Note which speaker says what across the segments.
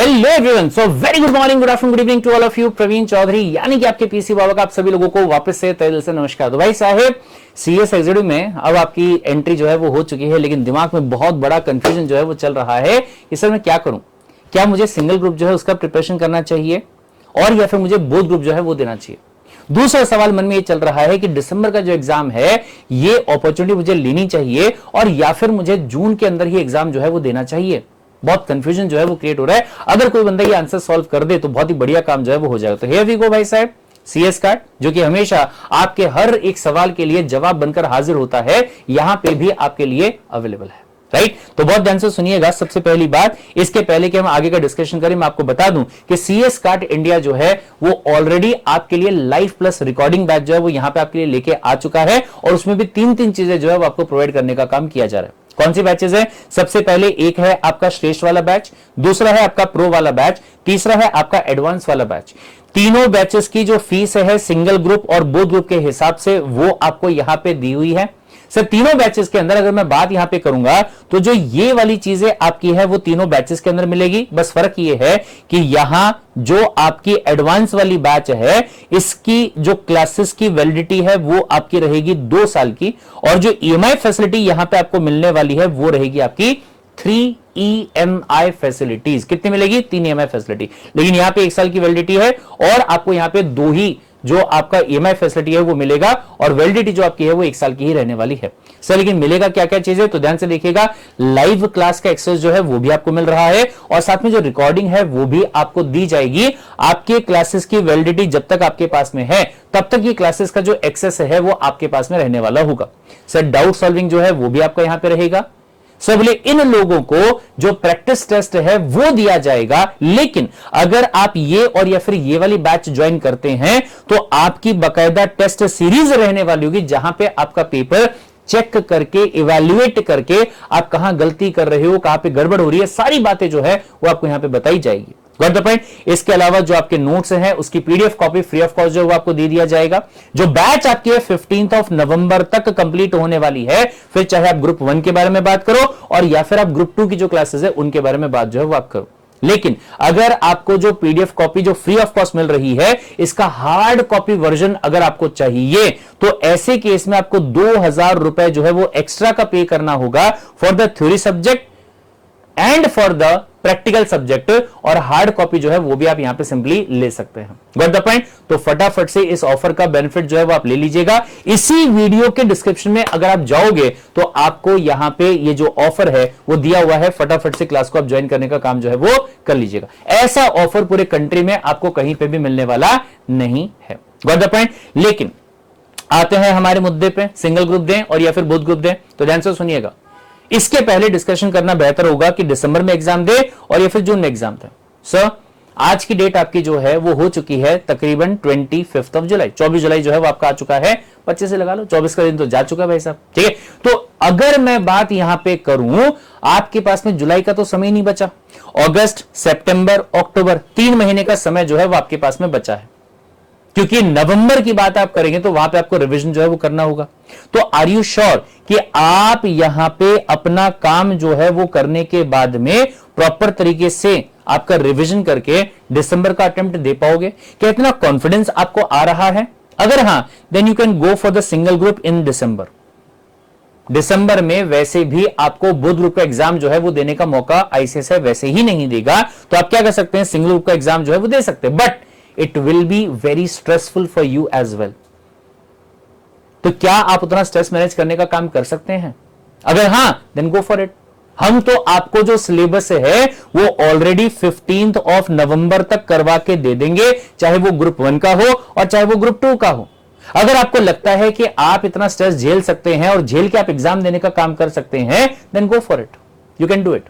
Speaker 1: Hello everyone, so very good morning, good afternoon, good evening to all of you. Praveen Chaudhary यानी कि आपके PC बाबा का आप सभी लोगों को वापस से तहे दिल से नमस्कार। तो भाई साहब, सीएस एग्जीक्यूटिव में अब आपकी एंट्री जो है वो हो चुकी है, लेकिन दिमाग में बहुत बड़ा कंफ्यूजन जो है वो चल रहा है कि सर मैं क्या करूं, क्या मुझे सिंगल ग्रुप जो है उसका प्रिपरेशन करना चाहिए और या फिर मुझे बोथ ग्रुप जो है वो देना चाहिए। दूसरा सवाल मन में ये चल रहा है कि दिसंबर का जो एग्जाम है ये अपॉर्चुनिटी मुझे लेनी चाहिए और या फिर मुझे जून के अंदर ही एग्जाम जो है वो देना चाहिए। बहुत कंफ्यूजन जो है वो क्रिएट हो रहा है। अगर कोई बंदा ये आंसर सॉल्व कर दे तो बहुत ही बढ़िया काम जो है वो हो जाएगा। तो हियर वी गो भाई साहब, सीएस कार्ड जो कि हमेशा आपके हर एक सवाल के लिए जवाब बनकर हाजिर होता है, यहां पे भी आपके लिए अवेलेबल है, राइट। तो बहुत ध्यान से सुनिएगा। सबसे पहली बात, इसके पहले कि हम आगे का डिस्कशन करें, मैं आपको बता दूं कि सीएस कार्ड इंडिया जो है वो ऑलरेडी आपके लिए लाइव प्लस रिकॉर्डिंग बैच जो है वो यहां पे आपके लिए लेके आ चुका है और उसमें भी तीन चीजें जो है वो आपको प्रोवाइड करने का काम किया जा रहा है। कौन सी बैचेस है? सबसे पहले एक है आपका श्रेष्ठ वाला बैच, दूसरा है आपका प्रो वाला बैच, तीसरा है आपका एडवांस वाला बैच। तीनों बैचेस की जो फीस है सिंगल ग्रुप और बोथ ग्रुप के हिसाब से वो आपको यहां पे दी हुई है। सर तीनों बैचेस के अंदर अगर मैं बात यहां पे करूंगा तो जो ये वाली चीजें आपकी है वो तीनों बैचेस के अंदर मिलेगी। बस फर्क ये है कि यहां जो आपकी एडवांस वाली बैच है इसकी जो क्लासेस की वैलिडिटी है वो आपकी रहेगी 2 साल की और जो ईएमआई फैसिलिटी यहां पे आपको मिलने वाली है वो रहेगी आपकी 3 EMI फैसिलिटीज। कितनी मिलेगी? 3 EMI फैसिलिटी। लेकिन यहां पे 1 साल की वैलिडिटी है और आपको यहां पे 2 ही जो आपका EMI फैसिलिटी है वो मिलेगा और वैलिडिटी जो आपकी है वो 1 साल की ही रहने वाली है। सर लेकिन मिलेगा क्या क्या चीजें? तो ध्यान से देखिएगा। लाइव क्लास का एक्सेस जो है वो भी आपको मिल रहा है और साथ में जो रिकॉर्डिंग है वो भी आपको दी जाएगी। आपके क्लासेस की वैलिडिटी जब तक आपके पास में है तब तक ये क्लासेस का जो एक्सेस है वो आपके पास में रहने वाला होगा। सर डाउट सॉल्विंग जो है वो भी आपका यहां पे रहेगा। सो बोले इन लोगों को जो प्रैक्टिस टेस्ट है वो दिया जाएगा, लेकिन अगर आप ये और या फिर ये वाली बैच ज्वाइन करते हैं तो आपकी बकायदा टेस्ट सीरीज रहने वाली होगी जहां पे आपका पेपर चेक करके इवैल्यूएट करके आप कहां गलती कर रहे हो, कहां पे गड़बड़ हो रही है, सारी बातें जो है वो आपको यहां पे बताई जाएगी। Got the point. इसके अलावा जो आपके नोट्स हैं उसकी PDF copy free of cost जो वो आपको दे दिया जाएगा। जो बैच आपकी है 15 नवंबर तक कंप्लीट होने वाली है, फिर चाहे आप ग्रुप 1 के बारे में बात करो और या फिर आप ग्रुप 2 की जो क्लासेस है उनके बारे में बात जो है वो आप करो। लेकिन अगर आपको जो पीडीएफ कॉपी जो फ्री ऑफ कॉस्ट मिल रही है इसका हार्ड कॉपी वर्जन अगर आपको चाहिए तो ऐसे केस में आपको 2000 रुपए जो है वो एक्स्ट्रा का पे करना होगा for the theory subject and for the practical subject और हार्ड कॉपी जो है वो भी आप यहां पे सिंपली ले सकते हैं। Got the point. तो फटाफट से इस ऑफर का बेनिफिट जो है वो आप ले लीजिएगा। इसी वीडियो के डिस्क्रिप्शन में अगर आप जाओगे तो आपको यहां पे ये जो ऑफर है वो दिया हुआ है, फटाफट से क्लास को आप ज्वाइन करने का काम जो है वो कर लीजिएगा। ऐसा ऑफर पूरे कंट्री में आपको कहीं पे भी मिलने वाला नहीं है। Got the point. लेकिन आते हैं हमारे मुद्दे पे, सिंगल ग्रुप दें और या फिर बोथ ग्रुप दें। तो ध्यान से सुनिएगा। इसके पहले डिस्कशन करना बेहतर होगा कि दिसंबर में एग्जाम दे और या फिर जून में एग्जाम था। सर आज की डेट आपकी जो है वो हो चुकी है तकरीबन 25 जुलाई। 24 जुलाई जो है वो आपका आ चुका है। 25 से लगा लो, 24 का दिन तो जा चुका है भाई साहब, ठीक है। तो अगर मैं बात यहां पे करूं, आपके पास में जुलाई का तो समय नहीं बचा। अगस्त, सितंबर, अक्टूबर 3 महीने का समय जो है वो आपके पास में बचा है, क्योंकि नवंबर की बात आप करेंगे तो वहां पे आपको रिवीजन जो है वो करना होगा। तो आर यू श्योर कि आप यहां पे अपना काम जो है वो करने के बाद में प्रॉपर तरीके से आपका रिवीजन करके दिसंबर का अटेम्प्ट दे पाओगे? क्या इतना कॉन्फिडेंस आपको आ रहा है? अगर हां, then you can go for the single group in December. दिसंबर में वैसे भी आपको बोथ ग्रुप का एग्जाम जो है वो देने का मौका आईसीएसआई वैसे ही नहीं देगा, तो आप क्या कर सकते हैं, सिंगल ग्रुप का एग्जाम जो है वो दे सकते हैं, but it will be very stressful for you as well. तो क्या आप उतना स्ट्रेस मैनेज करने का काम कर सकते हैं? अगर हां, देन गो फॉर इट। हम तो आपको जो सिलेबस है वो ऑलरेडी 15 नवंबर तक करवा के दे देंगे, चाहे वो ग्रुप 1 का हो और चाहे वो ग्रुप 2 का हो। अगर आपको लगता है कि आप इतना स्ट्रेस झेल सकते हैं और झेल के आप एग्जाम देने का काम कर सकते हैं, then go for it, you can do it.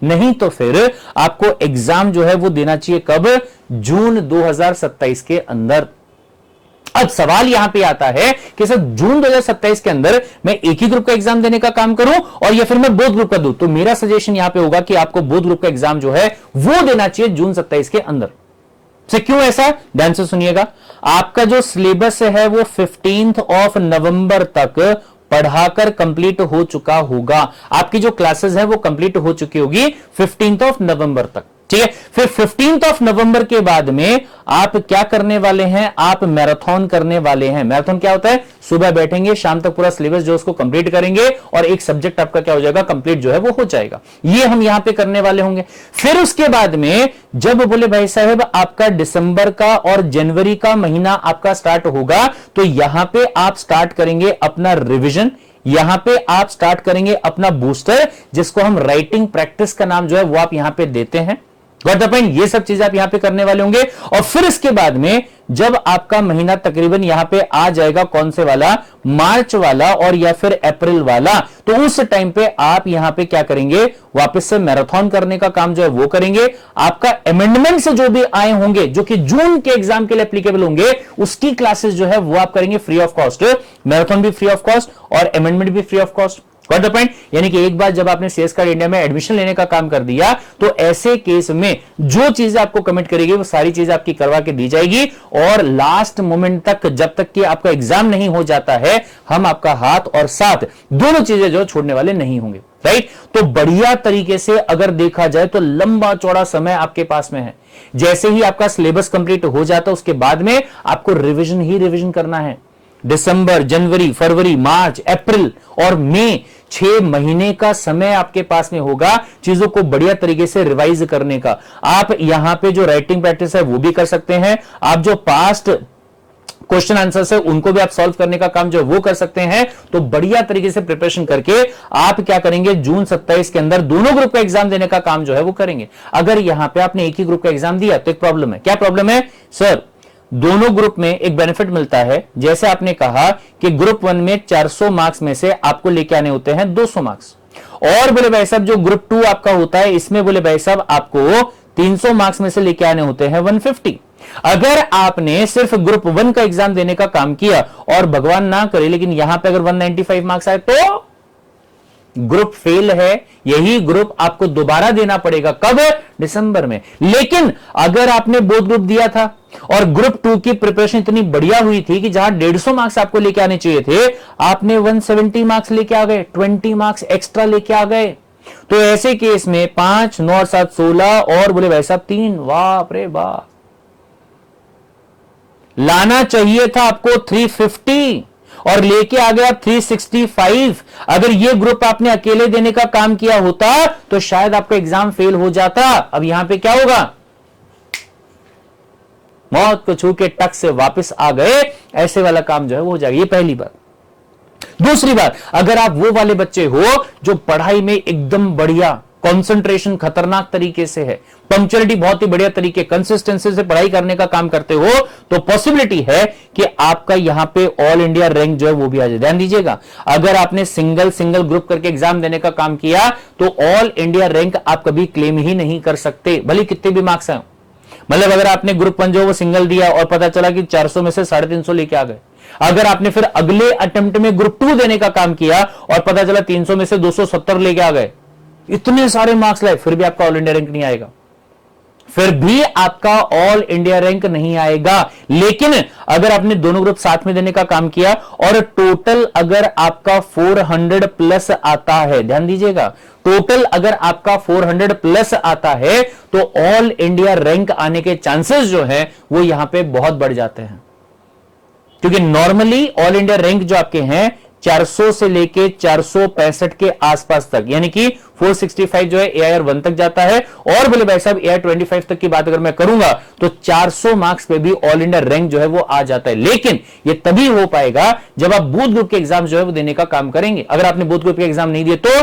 Speaker 1: नहीं तो फिर आपको एग्जाम जो है वो देना चाहिए कब? जून 2027 के अंदर। अब सवाल यहां पे आता है कि सर जून 2027 के अंदर मैं एक ही ग्रुप का एग्जाम देने का काम करूं और या फिर मैं बोथ ग्रुप का दूं? तो मेरा सजेशन यहां पे होगा कि आपको बोथ ग्रुप का एग्जाम जो है वो देना चाहिए जून 27 के अंदर। से क्यों ऐसा? ध्यान से सुनिएगा। आपका जो सिलेबस है वो 15 नवंबर तक पढ़ाकर कंप्लीट हो चुका होगा। आपकी जो क्लासेस है वो कंप्लीट हो चुकी होगी 15 नवंबर तक। ठीक है। फिर 15 ऑफ नवंबर के बाद में आप क्या करने वाले हैं, आप मैराथन करने वाले हैं। मैराथन क्या होता है, सुबह बैठेंगे, शाम तक पूरा सिलेबस जो उसको कंप्लीट करेंगे और एक सब्जेक्ट आपका क्या हो जाएगा, कंप्लीट जो है वो हो जाएगा। ये हम यहां पे करने वाले होंगे। फिर उसके बाद में जब बोले भाई साहब आपका दिसंबर का और जनवरी का महीना आपका स्टार्ट होगा, तो यहां पे आप स्टार्ट करेंगे अपना रिविजन, यहां पे आप स्टार्ट करेंगे अपना बूस्टर, जिसको हम राइटिंग प्रैक्टिस का नाम जो है वो आप यहां पे देते हैं। Got the point. ये सब चीजें आप यहां पे करने वाले होंगे। और फिर इसके बाद में जब आपका महीना तकरीबन यहां पे आ जाएगा, कौन से वाला, मार्च वाला और या फिर अप्रैल वाला, तो उस टाइम पे आप यहां पे क्या करेंगे, वापस से मैराथन करने का काम जो है वो करेंगे। आपका अमेंडमेंट से जो भी आए होंगे, जो कि जून के एग्जाम के लिए एप्लीकेबल होंगे, उसकी क्लासेस जो है वो आप करेंगे फ्री ऑफ कॉस्ट। मैराथन भी फ्री ऑफ कॉस्ट और अमेंडमेंट भी free of cost. Got the point. यानी कि एक बार जब आपने सीएस कार्ड इंडिया में एडमिशन लेने का काम कर दिया, तो ऐसे केस में जो चीजें आपको कमिट करेगी वो सारी चीजें आपकी करवा के दी जाएगी, और लास्ट मोमेंट तक, जब तक कि आपका एग्जाम नहीं हो जाता है, हम आपका हाथ और साथ दोनों चीजें जो छोड़ने वाले नहीं होंगे। राइट। तो बढ़िया तरीके से अगर देखा जाए तो लंबा चौड़ा समय आपके पास में है। जैसे ही आपका सिलेबस कंप्लीट हो जाता है, उसके बाद में आपको रिविजन ही रिविजन करना है। दिसंबर, जनवरी, फरवरी, मार्च, अप्रैल और मई, 6 महीने का समय आपके पास में होगा चीजों को बढ़िया तरीके से रिवाइज करने का। आप यहां पे जो राइटिंग प्रैक्टिस है वो भी कर सकते हैं, आप जो पास्ट क्वेश्चन आंसर है उनको भी आप सॉल्व करने का काम जो वो कर सकते हैं। तो बढ़िया तरीके से प्रिपरेशन करके आप क्या करेंगे, जून 27 के अंदर दोनों ग्रुप का एग्जाम देने का काम जो है वो करेंगे। अगर यहां पे आपने एक ही ग्रुप का एग्जाम दिया तो एक प्रॉब्लम है। क्या प्रॉब्लम है सर, दोनों ग्रुप में एक बेनिफिट मिलता है। जैसे आपने कहा कि ग्रुप 1 में 400 मार्क्स में से आपको लेके आने होते हैं 200 मार्क्स, और बोले भाई साहब जो ग्रुप 2 आपका होता है, इसमें बोले भाई साहब आपको 300 मार्क्स में से लेके आने होते हैं 150। अगर आपने सिर्फ ग्रुप 1 का एग्जाम देने का काम किया और भगवान ना करे लेकिन यहां पे अगर 195 मार्क्स आए तो ग्रुप फेल है। यही ग्रुप आपको दोबारा देना पड़ेगा। कब? दिसंबर में। लेकिन अगर आपने बोथ ग्रुप दिया था और ग्रुप 2 की प्रिपरेशन इतनी बढ़िया हुई थी कि जहां 150 मार्क्स आपको लेके आने चाहिए थे, आपने 170 मार्क्स लेके आ गए, 20 मार्क्स एक्स्ट्रा लेके आ गए, तो ऐसे केस में 5, 9 और 7, 16 और बोले भाई साहब 3, बाप रे बाप, लाना चाहिए था आपको 350 और लेके आ गया 365। अगर ये ग्रुप आपने अकेले देने का काम किया होता तो शायद आपका एग्जाम फेल हो जाता। अब यहां पे क्या होगा, मौत को छू के टक से वापस आ गए, ऐसे वाला काम जो है वो हो जाएगा। ये पहली बात। दूसरी बात, अगर आप वो वाले बच्चे हो जो पढ़ाई में एकदम बढ़िया, कंसंट्रेशन खतरनाक तरीके से है, पंक्चुअलिटी बहुत ही बढ़िया तरीके, कंसिस्टेंसी से पढ़ाई करने का काम करते हो, तो पॉसिबिलिटी है कि आपका यहां पे ऑल इंडिया रैंक जो है वो भी आ जाए। ध्यान दीजिएगा, अगर आपने सिंगल ग्रुप करके एग्जाम देने का काम किया तो ऑल इंडिया रैंक आप कभी क्लेम ही नहीं कर सकते, भले कितने भी मार्क्स आए। मतलब अगर आपने ग्रुप 1 जो वो सिंगल दिया और पता चला कि 400 में से 350 लेके आ गए, अगर आपने फिर अगले अटेम्प्ट में ग्रुप 2 देने का काम किया और पता चला 300 में से 270 लेके आ गए, इतने सारे मार्क्स लाए, फिर भी आपका ऑल इंडिया रैंक नहीं आएगा, फिर भी आपका ऑल इंडिया रैंक नहीं आएगा। लेकिन अगर आपने दोनों ग्रुप साथ में देने का काम किया और टोटल अगर आपका 400 प्लस आता है, ध्यान दीजिएगा, टोटल अगर आपका 400 प्लस आता है तो ऑल इंडिया रैंक आने के चांसेस जो है वो यहां पे बहुत बढ़ जाते हैं। क्योंकि नॉर्मली ऑल इंडिया रैंक जो आपके हैं 400 से लेके 465 के आसपास तक, यानी कि 465 जो है AIR 1 तक जाता है, और बोले भाई साहब AIR 25 तक की बात अगर मैं करूंगा तो 400 मार्क्स पे भी ऑल इंडिया रैंक जो है वो आ जाता है। लेकिन ये तभी हो पाएगा जब आप बूथ ग्रुप के एग्जाम जो है वो देने का काम करेंगे। अगर आपने बूथ ग्रुप के एग्जाम नहीं दिए तो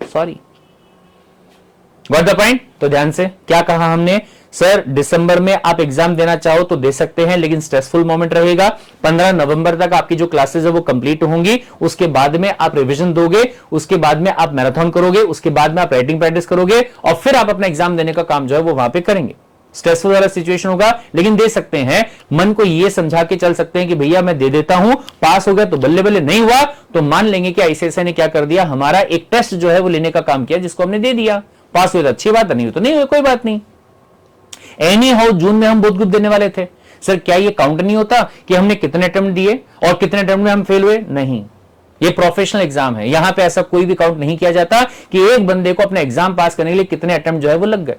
Speaker 1: सॉरी। Got the point. तो ध्यान से क्या कहा हमने, सर दिसंबर में आप एग्जाम देना चाहो तो दे सकते हैं, लेकिन स्ट्रेसफुल मोमेंट रहेगा। 15 नवंबर तक आपकी जो क्लासेस है वो कंप्लीट होंगी, उसके बाद में आप रिवीजन दोगे, उसके बाद में आप मैराथन करोगे, उसके बाद में आप राइटिंग प्रैक्टिस करोगे और फिर आप अपना एग्जाम देने का काम जो है वो वहां पे करेंगे। स्ट्रेसफुल वाला सिचुएशन होगा, लेकिन दे सकते हैं। मन को ये समझा के चल सकते हैं कि भैया मैं दे देता हूं, पास हो गया तो बल्ले बल्ले, नहीं हुआ तो मान लेंगे कि ICSI ने क्या कर दिया, हमारा एक टेस्ट जो है वो लेने का काम किया जिसको हमने दे दिया, पास हुआ तो अच्छी बात है, नहीं हो तो नहीं हुई, कोई बात नहीं। एनी हाउ जून में हम बोथ ग्रुप देने वाले थे। सर क्या ये काउंट नहीं होता कि हमने कितने अटेम्प्ट दिए और कितने अटेम्प्ट में हम फेल हुए? नहीं, ये प्रोफेशनल एग्जाम है, यहां पे ऐसा कोई भी काउंट नहीं किया जाता कि एक बंदे को अपना एग्जाम पास करने के लिए कितने अटेम्प्ट जो है वो लग गए।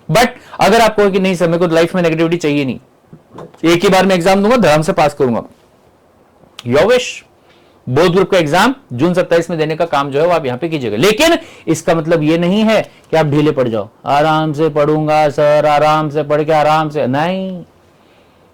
Speaker 1: बट अगर आपको कि नहीं सर मेरे को लाइफ में नेगेटिविटी चाहिए नहीं, एक ही बार में एग्जाम दूंगा, धर्म से पास करूंगा, योर विश। बोथ ग्रुप का एग्जाम जून 27 में देने का काम जो है वो आप यहां पे कीजिएगा। लेकिन इसका मतलब ये नहीं है कि आप ढीले पड़ जाओ, आराम से पढ़ूंगा सर, आराम से पढ़ के आराम से, नहीं।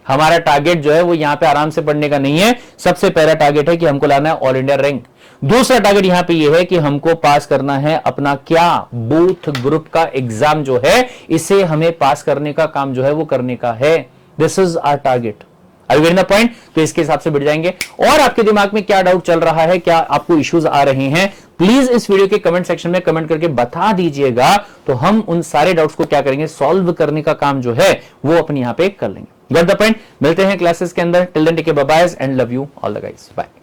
Speaker 1: हमारा टारगेट जो है वो यहां पे आराम से पढ़ने का नहीं है। सबसे पहला टारगेट है कि हमको लाना है ऑल इंडिया रैंक। दूसरा टारगेट यहां पे ये है कि हमको पास करना है अपना क्या, बूथ ग्रुप का एग्जाम जो है, इसे हमें पास करने का काम जो है वो करने का है। This is our target. I get the point. तो इसके हिसाब से बढ़ जाएंगे। और आपके दिमाग में क्या डाउट चल रहा है, क्या आपको इश्यूज आ रहे हैं, प्लीज इस वीडियो के कमेंट सेक्शन में कमेंट करके बता दीजिएगा। तो हम उन सारे डाउट्स को क्या करेंगे, सॉल्व करने का काम जो है वो अपने यहां पे कर लेंगे। Get the point. मिलते हैं क्लासेस के अंदर। Till then take care, bye bye and love you all the guys, bye.